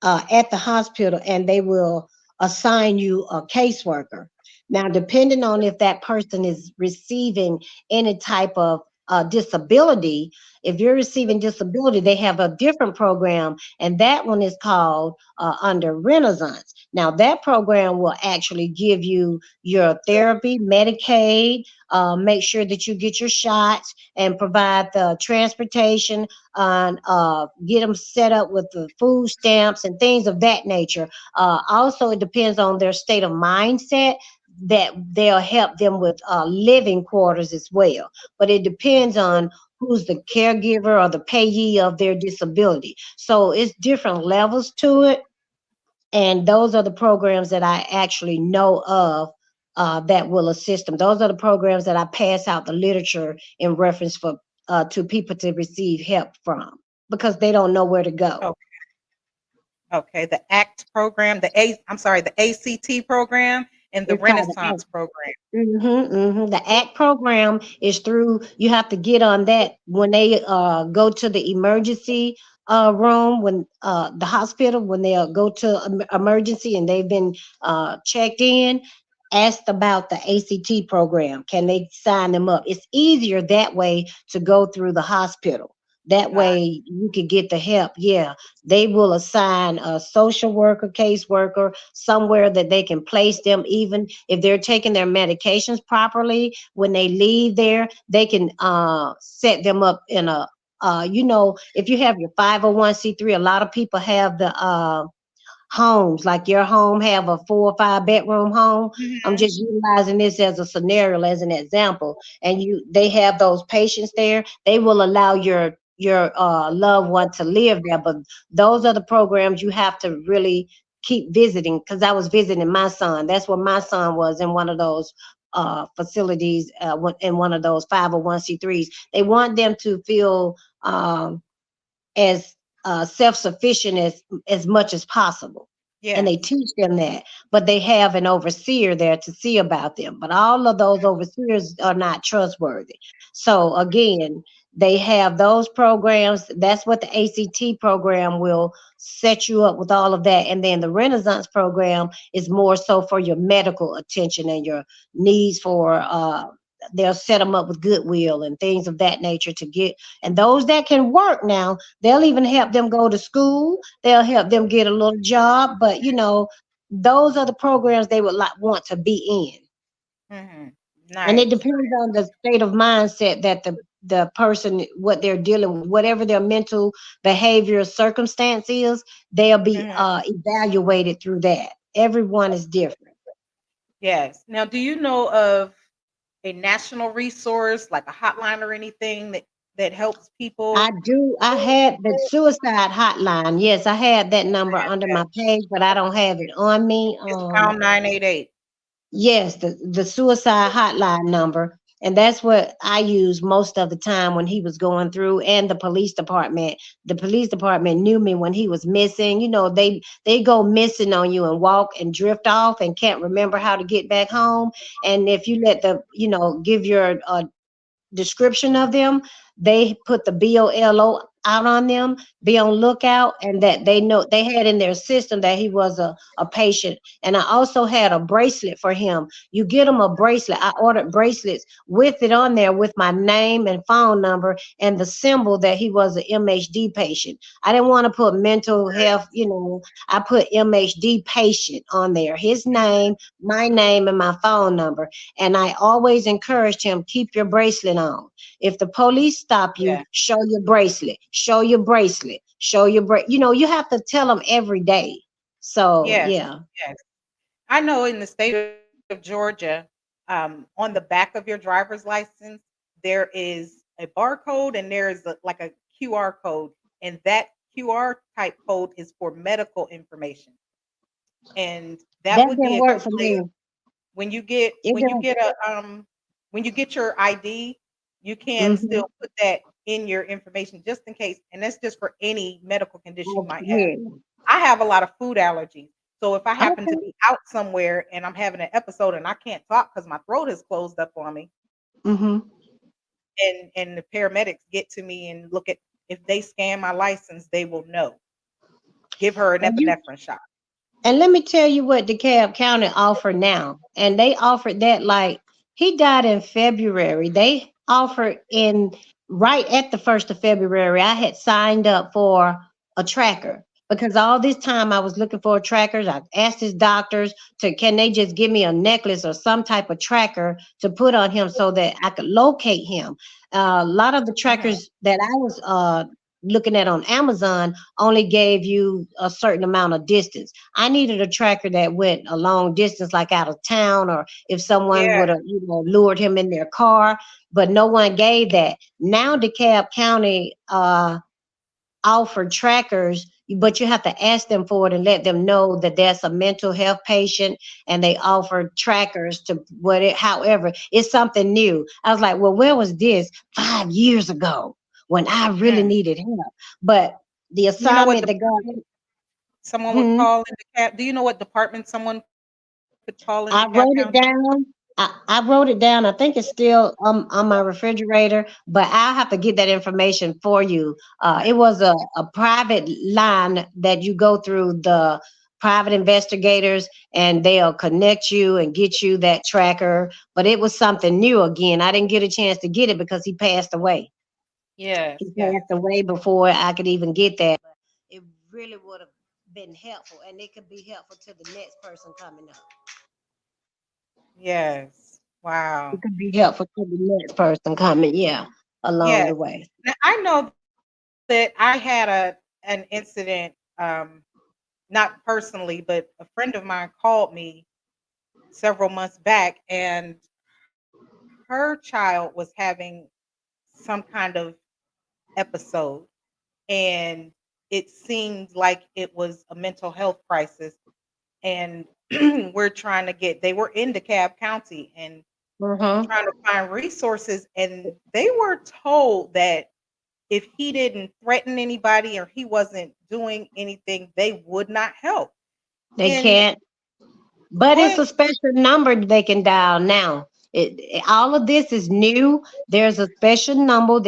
at the hospital, and they will assign you a caseworker. Now, depending on if that person is receiving any type of disability, if you're receiving disability, they have a different program, and that one is called under Renaissance. Now, that program will actually give you your therapy, Medicaid, make sure that you get your shots, and provide the transportation, and get them set up with the food stamps and things of that nature. Also, it depends on their state of mindset, that they'll help them with living quarters as well. But it depends on who's the caregiver or the payee of their disability. So it's different levels to it. And those are the programs that I actually know of that will assist them. Those are the programs that I pass out the literature in reference for to people to receive help from. because they don't know where to go. Oh, okay. The ACT program, the ACT program, and the It's called the Renaissance program. The ACT program is through, you have to get on that when they go to the emergency room, when the hospital, when they go to emergency and they've been checked in, asked about the ACT program. Can they sign them up? It's easier that way to go through the hospital. That Got way you could get the help. Yeah, they will assign a social worker, caseworker, somewhere that they can place them. Even if they're taking their medications properly, when they leave there, they can set them up in a, if you have your 501c3, a lot of people have the homes, like your home have a 4 or 5 bedroom home. I'm Mhm. just utilizing this as a scenario, as an example. And they have those patients there. They will allow your loved one to live there, but those are the programs you have to really keep visiting. Because I was visiting my son. That's where my son was, in one of those facilities, in one of those 501c3s. They want them to feel as self-sufficient as much as possible, and they Yes. teach them that. But they have an overseer there to see about them, but all of those overseers are not trustworthy. So again, they have those programs. That's what the ACT program will set you up with, all of that. And then the Renaissance program is more so for your medical attention and your needs for they'll set them up with Goodwill and things of that nature to get. And those that can work now, they'll even help them go to school. They'll help them get a little job. But those are the programs they would like want to be in. Mhm. And it Nice. depends on the state of mindset that the person, what they're dealing with, whatever their mental behavior circumstance is, they'll be Mhm. evaluated through that. Everyone is different. Yes. Now, do you know of a national resource like a hotline or anything that helps I people? do. I had the suicide hotline. Yes, I had that number Have under my that. page, but I don't have it on me. It's pound 988. Yes, the suicide hotline number. And that's what I use most of the time when he was going through, and the police department. The police department knew me when he was missing. They go missing on you and walk and drift off and can't remember how to get back home. And if you let give your description of them, they put the BOLO out on them, be on lookout, and that they know they had in their system that he was a patient. And I also had a bracelet for him. You get him a bracelet. I ordered bracelets with it on there with my name and phone number and the symbol that he was an MHD patient. I didn't want to put mental health, I put MHD patient on there, his name, my name, and my phone number. And I always encouraged him, keep your bracelet on. If the police stop you, Yeah. show your bracelet, show your bracelet, show your you have to tell them every day. So Yes. yeah. Yes. I know in the state of Georgia, on the back of your driver's license, there is a barcode and there is like a QR code, and that QR type code is for medical information. And that That would be didn't a work good for place me. when you get It didn't. when you get your ID, you can Mm-hmm. still put that in your information just in case, and that's just for any medical condition you might have. Yeah. I have a lot of food allergies. So if I happen to Okay. be out somewhere and I'm having an episode and I can't talk because my throat has closed up on me, Mm-hmm. and the paramedics get to me and look at, if they scan my license, they will know. Give her an And you epinephrine shot. And let me tell you what DeKalb County offer now. And they offered that, like, he died in February. They offered in right at the 1st of February. I had signed up for a tracker because all this time I was looking for trackers. I asked his doctors to, can they just give me a necklace or some type of tracker to put on him so that I could locate him. A lot of the Mhm. trackers that I was looking at on Amazon only gave you a certain amount of distance. I needed a tracker that went a long distance, like out of town, or if someone Yeah. would have, lured him in their car, but no one gave that. Now DeKalb County offer trackers, but you have to ask them for it and let them know that that's a mental health patient, and they offer trackers to however, it's something new. I was like, well, where was this 5 years ago? when I really Mm. needed help. But the You know what assignment that God, department someone would hmm, call in the cap? Do you know what department someone could call in I DeKalb wrote it County? down. I wrote it down. I think it's still on my refrigerator, but I'll have to get that information for you. It was a private line that you go through the private investigators, and they'll connect you and get you that tracker. But it was something new again. I didn't get a chance to get it because he passed away. He Yes, yes, passed away before I could even get that. It really would have been helpful, and it could be helpful to the next person coming up. yes. It Wow. could be helpful to the next person coming, yeah, along Yes. the way. Now I know that I had an incident, not personally, but a friend of mine called me several months back, and her child was having some kind of episode, and it seemed like it was a mental health crisis. And we're trying to get, they were in DeKalb County and Mm-hmm. trying to find resources, and they were told that if he didn't threaten anybody or he wasn't doing anything, they would not help. They And can't. But it's what a special number they can dial now. All of this is new. There's a special number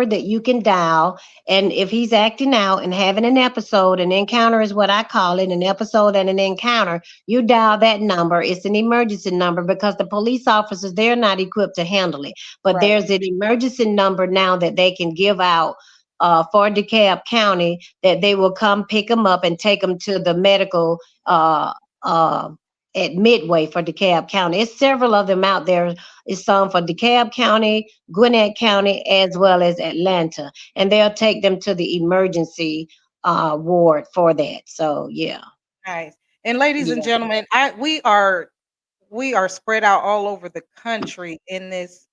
that you can dial, and if he's acting out and having an episode, an encounter is what I call it, an episode and an encounter. You dial that number. It's an emergency number because the police officers they're not equipped to handle it. But right, there's an emergency number now that they can give out. For DeKalb County, that they will come pick them up and take them to the medical uh, uh, at Midway for DeKalb County. It's several of them out there. It's some for DeKalb County, Gwinnett County, as well as Atlanta. And they'll take them to the emergency ward for that. So yeah, nice. And ladies and yeah, gentlemen, I we are spread out all over the country in this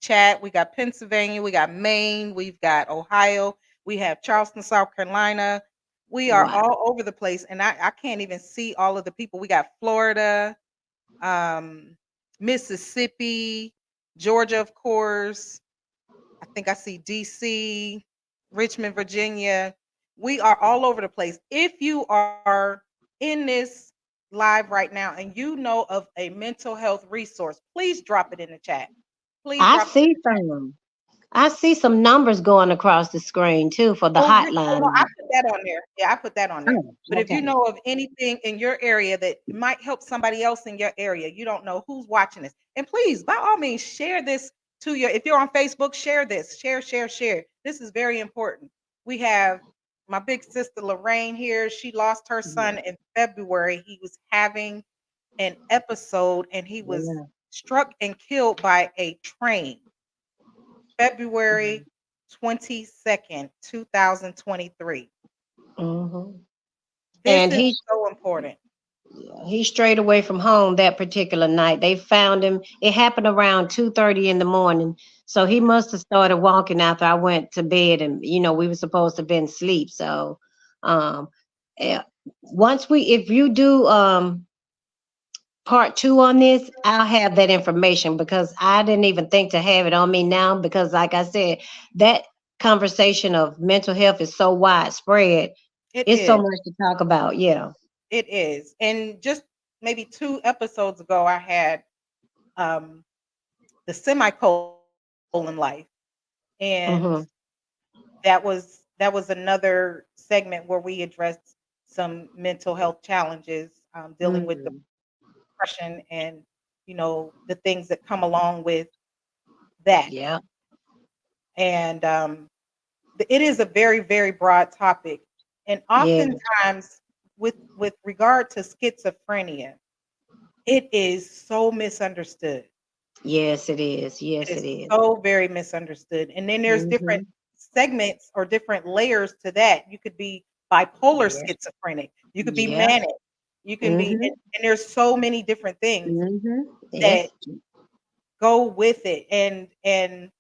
chat. We got Pennsylvania, we got Maine, we've got Ohio, we have Charleston, South Carolina. We are wow. all over the place, and I can't even see all of the people. We got Florida, um, Mississippi, Georgia, of course. I think I see DC, Richmond, Virginia. We are all over the place. If you are in this live right now and you know of a mental health resource, please drop it in the chat. Please I drop it in see the chat. some. I see some numbers going across the screen too for the Oh, no, hotline. I put that on there. Yeah, I put that on there. Oh, But if you okay. know of anything in your area that might help somebody else in your area, you don't know who's watching this. And please, by all means, share this to your, if you're on Facebook, share this. Share, share, share. This is very important. We have my big sister Loraine here. She lost her Yeah, son in February. He was having an episode and he was yeah. struck and killed by a train. February 22nd, 2023. Mm-hmm. This And is so important. he strayed away from home that particular night. They found him. It happened around 2:30 in the morning. So he must have started walking after I went to bed, and we were supposed to have been asleep. So um eh, once if you do part two on this, I'll have that information because I didn't even think to have it on me now because like I said, that conversation of mental health is so widespread. It It's so is. much to talk about. Yeah. It is. And just maybe 2 episodes ago, I had um, the semicolon life, and Mm-hmm. that was another segment where we addressed some mental health challenges, dealing with Mm. depression and the things that come along with that. Yeah. And it is a very, very broad topic, and Yeah. oftentimes with regard to schizophrenia, it is so misunderstood. Yes, it is. It Yes, is it is. so very misunderstood, and then there's different Mhm. segments or different layers to that. You could be bipolar Yeah. schizophrenic, you could be Yeah. manic, you can be, Mhm. and there's so many different things Mhm. that Yes. go with it, and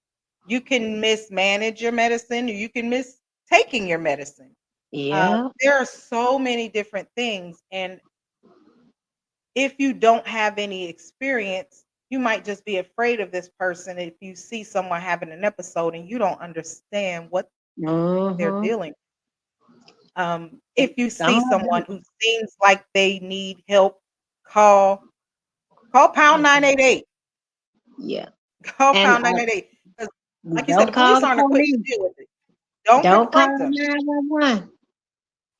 you can mismanage your medicine, or you can miss taking your medicine. Yeah. There are so many different things, and if you don't have any experience, you might just be afraid of this person if you see someone having an episode and you don't understand what they're dealing. Mm-hmm. If you see Some someone of who them, seems like they need help, call call pound yeah, 988. yeah. Call And pound 988. Because like you said, don't the call police the aren't equipped to police. deal with it. Don't Don't call confront them. 911.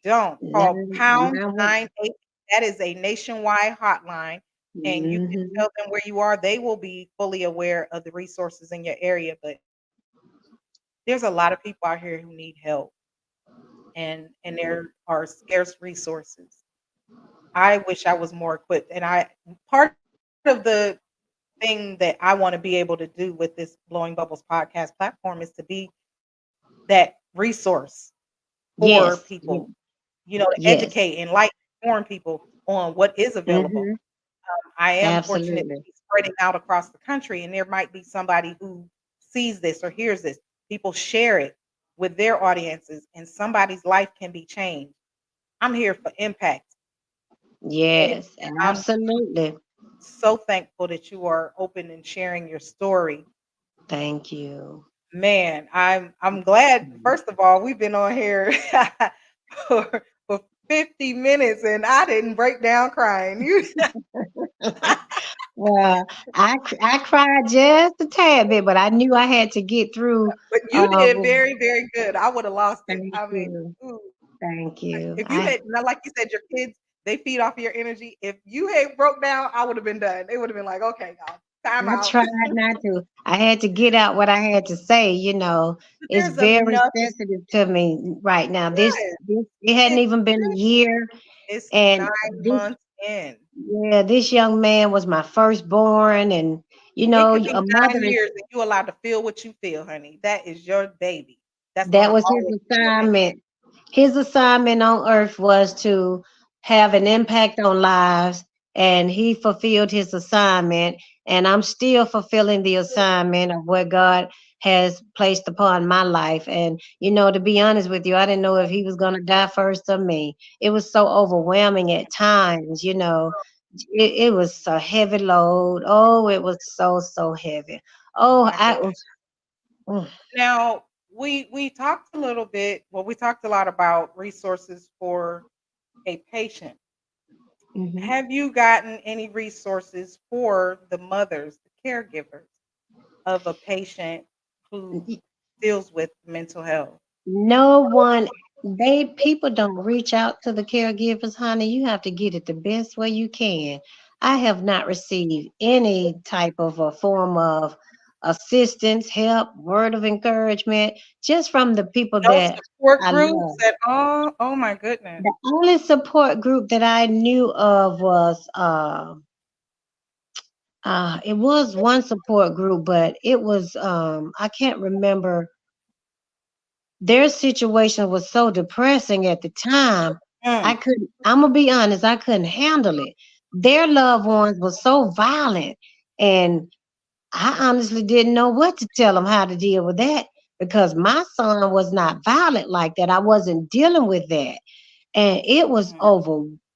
Don't call pound 911. 98. That is a nationwide hotline, and you can Mm-hmm. tell them where you are. They will be fully aware of the resources in your area. But there's a lot of people out here who need help, and there are scarce resources. I wish I was more equipped, and I part of the thing that I want to be able to do with this Blowing Bubbles podcast platform is to be that resource for Yes, people, to yes. educate, enlighten, inform people on what is available. Mm-hmm. I am fortunate to Absolutely. be spreading out across the country, and there might be somebody who sees this or hears this. People share it with their audiences, and somebody's life can be changed. I'm here for impact, and Yes, I'm absolutely. so thankful that you are open and sharing your story. Thank you. Man, I'm glad. First of all, we've been on here for 50 minutes, and I didn't break down crying. You, Well, I cried just a tad bit, but I knew I had to get through. but you did With, very, very good. I would have lost it. thank I mean, you, ooh, thank you. if you had, not like you said, your kids, they feed off your energy. If you had broke down, I would have been done. They would have been like, okay, y'all, time I out. tried not to. I had to get out what I had to say. But It's there's very enough. sensitive to me right now. Yes, This it hadn't it's even been a year, it's and 9 months in. this young man was my firstborn, and It could a be mother 9 years and you allowed to feel what you feel, honey. That is your baby. That's that gonna was his always be your baby. assignment. His assignment on earth was to have an impact on lives, and he fulfilled his assignment. And I'm still fulfilling the assignment of what God has placed upon my life. And, to be honest with you, I didn't know if he was going to die first or me. It was so overwhelming at times, It was a heavy load. Oh, it was so, so heavy. Oh, My goodness. mm, Now, we talked a little bit, well, we talked a lot about resources for a patient. mhm. Have you gotten any resources for the mothers, the caregivers of a patient who deals with mental health? No one, people don't reach out to the caregivers, honey. You have to get it the best way you can. I have not received any type of a form of assistance, help, word of encouragement, just from the people No that support I groups love. at all? Oh my goodness. The only support group that I knew of was it was one support group, but it was I can't remember. Their situation was so depressing at the time. Mm, I'm gonna be honest, I couldn't handle it. Their loved ones were so violent, and I honestly didn't know what to tell them how to deal with that because my son was not violent like that. I wasn't dealing with that, and mhm.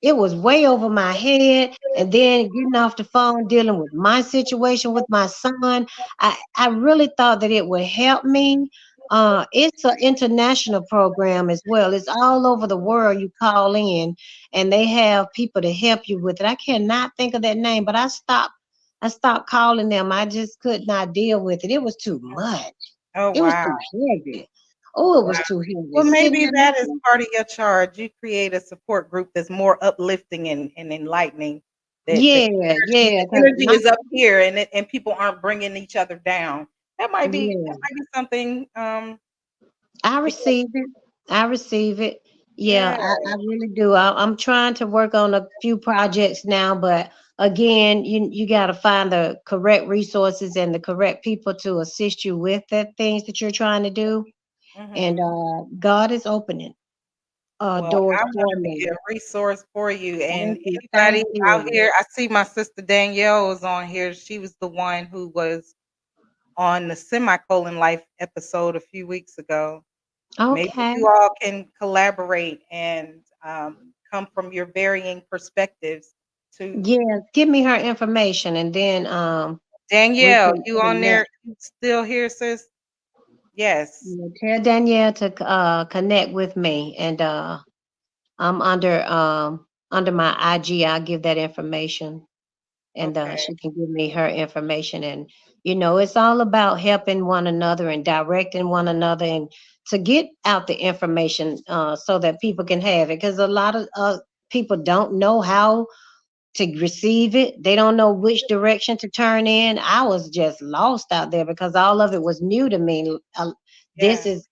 it was way over my head. And then getting off the phone dealing with my situation with my son, I really thought that it would help me. It's an international program as well. It's all over the world. You call in and they have people to help you with it. I cannot think of that name, but I stopped calling them. I just could not deal with it. It was too much. Oh It was wow. too heavy. Oh, it Wow. was too heavy. Well, Sitting maybe there that is listening. part of your charge. You create a support group that's more uplifting and enlightening. That Yeah, yeah, the 'cause energy is up here, and people aren't bringing each other down. yeah, That might be something. I Because receive it. I receive it. Yeah, yeah. I really do. I'm trying to work on a few projects now, but again, you got to find the correct resources and the correct people to assist you with the things that you're trying to do. And Hmm. God is opening Well, doors I want for to be me. a resource for you. And Thank you. anybody Thank out you. here, I see my sister Danielle is on here. She was the one who was on the Semicolon Life episode a few weeks ago. Maybe Okay. you all can collaborate and come from your varying perspectives to Yes, give me her information, and then we Danielle? can You on connect. there? You still here, sis? Yes. Yeah, tell Danielle to connect with me, and I'm under my IG. I'll give that information, and Okay. she can give me her information. And it's all about helping one another and directing one another, and to get out the information so that people can have it. Because a lot of people don't know how to receive it. They don't know which direction to turn in. I was just lost out there because all of it was new to me. This Yeah. is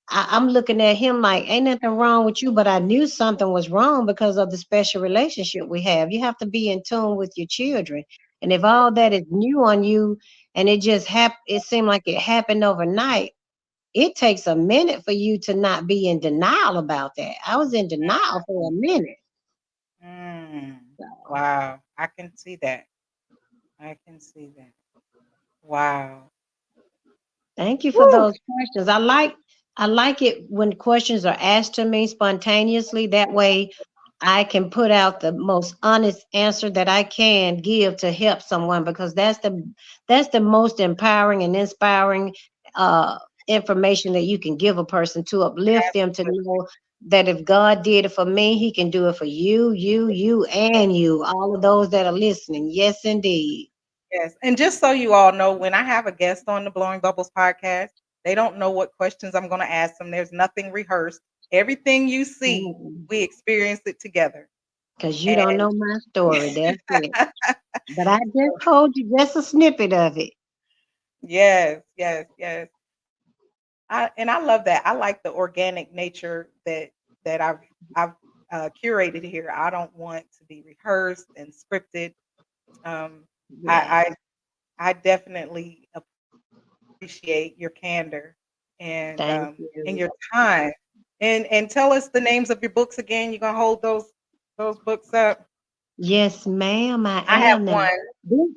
I'm looking at him like, ain't nothing wrong with you, but I knew something was wrong because of the special relationship we have. You have to be in tune with your children. And if all that is new on you and it seemed like it happened overnight, it takes a minute for you to not be in denial about that. I was in denial for a minute. Mm. So Wow. I can see that. I can see that. Wow. thank you for Woo. those questions. I like it when questions are asked to me spontaneously. That way I can put out the most honest answer that I can give to help someone, because that's the most empowering and inspiring uh information that you can give a person, to uplift them, to Absolutely. know that if God did it for me, he can do it for you, and you, all of those that are listening. Yes, indeed. Yes. And just so you all know, when I have a guest on the Blowing Bubbles podcast, they don't know what questions I'm going to ask them. There's nothing rehearsed. Everything you see, we experienced it together. Because you don't And know my story. That's it. But I just told you just a snippet of it. yes, yes, yes. I love that. I like the organic nature that I've curated here. I don't want to be rehearsed and scripted. Um, Yes. I I definitely appreciate your candor Thank and you. your time. And tell us the names of your books again. You're gonna hold those books up. Yes, ma'am, I I have am now. one,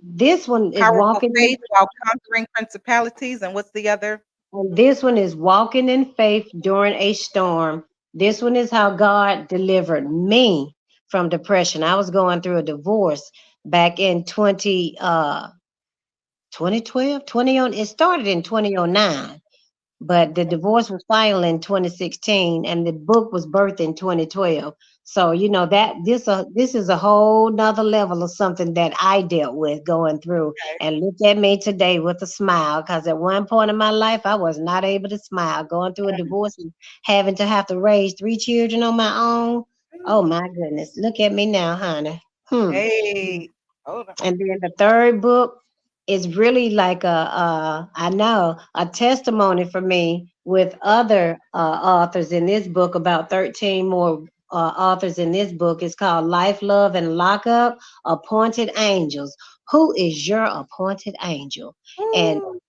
This one is Powerful walking in, Faith While Conquering Principalities, and what's the other? and this one is walking in faith during a storm. This one is how God delivered me from depression. I was going through a divorce back in 2012, it started in 2009. But the divorce was filed in 2016, and the book was birthed in 2012. So that this is a whole nother level of something that I dealt with going through. Okay. And look at me today with a smile, because at one point in my life I was not able to smile, going through a divorce and having to have to raise three children on my own. Oh Mm. my goodness, look at me now, honey. Hmm. Hey, hold on. And then the third book is really like I know, a testimony for me with other authors in this book, about 13 more authors in this book. It's called Life, Love, and Lockup, Appointed Angels. Who is your appointed angel? And Ooh,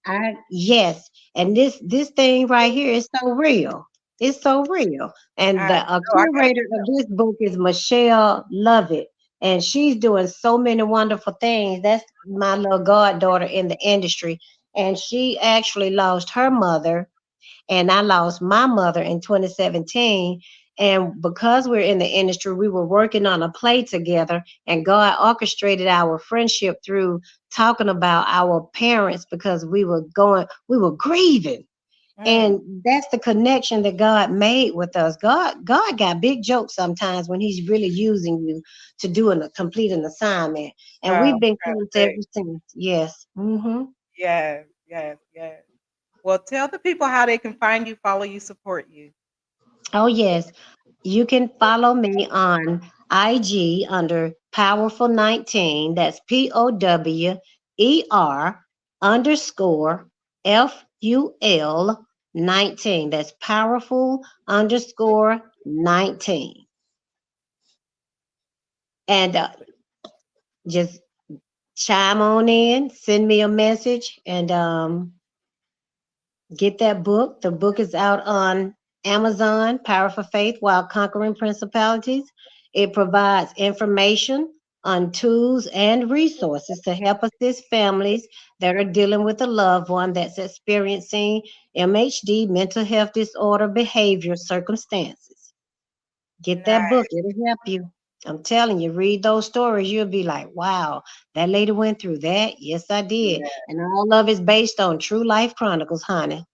yes, and this thing right here is so real. It's so real. And I the know. I gotta curator pick of up. this book is Michelle Lovett, and she's doing so many wonderful things. That's my little goddaughter in the industry, and she actually lost her mother, and I lost my mother in 2017. And because we're in the industry, we were working on a play together, and God orchestrated our friendship through talking about our parents, because we were grieving. Mm, And that's the connection that God made with us. God got big jokes sometimes when he's really using you to do a complete an assignment. And wow, we've been that's close ever great. since. Yes. Yes, yes, yes. Well, tell the people how they can find you, follow you, support you. Oh, yes. You can follow me on IG under Powerful19. That's POWER_FUL19. That's Powerful_19. And just chime on in, send me a message, and get that book. The book is out on Amazon, Power for Faith While Conquering Principalities. It provides information on tools and resources to help assist families that are dealing with a loved one that's experiencing MHD, mental health disorder, behavior circumstances. Get that book, Nice. it'll help you. I'm telling you, read those stories, you'll be like, wow, that lady went through that. Yes, I did. Yeah. And all of it's based on true life chronicles, honey.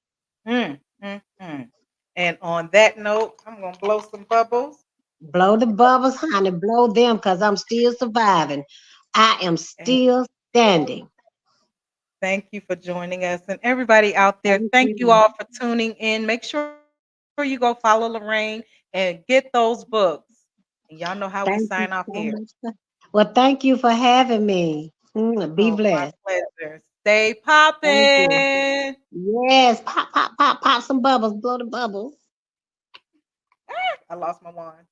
Mm, mm, mm. And on that note, I'm gonna blow some bubbles. Blow the bubbles, honey, blow them, because I'm still surviving. I am And still standing. thank you for joining us. And everybody out there, Thank thank you you. all for tuning in. Make sure you go follow Loraine and get those books. And y'all know how we Thank you sign off so here. much. Well, thank you for having me. Be Oh, my blessed. pleasure. Stay Thank you. popping. Yes, pop, pop, pop, pop some bubbles, blow the bubbles. I lost my wand.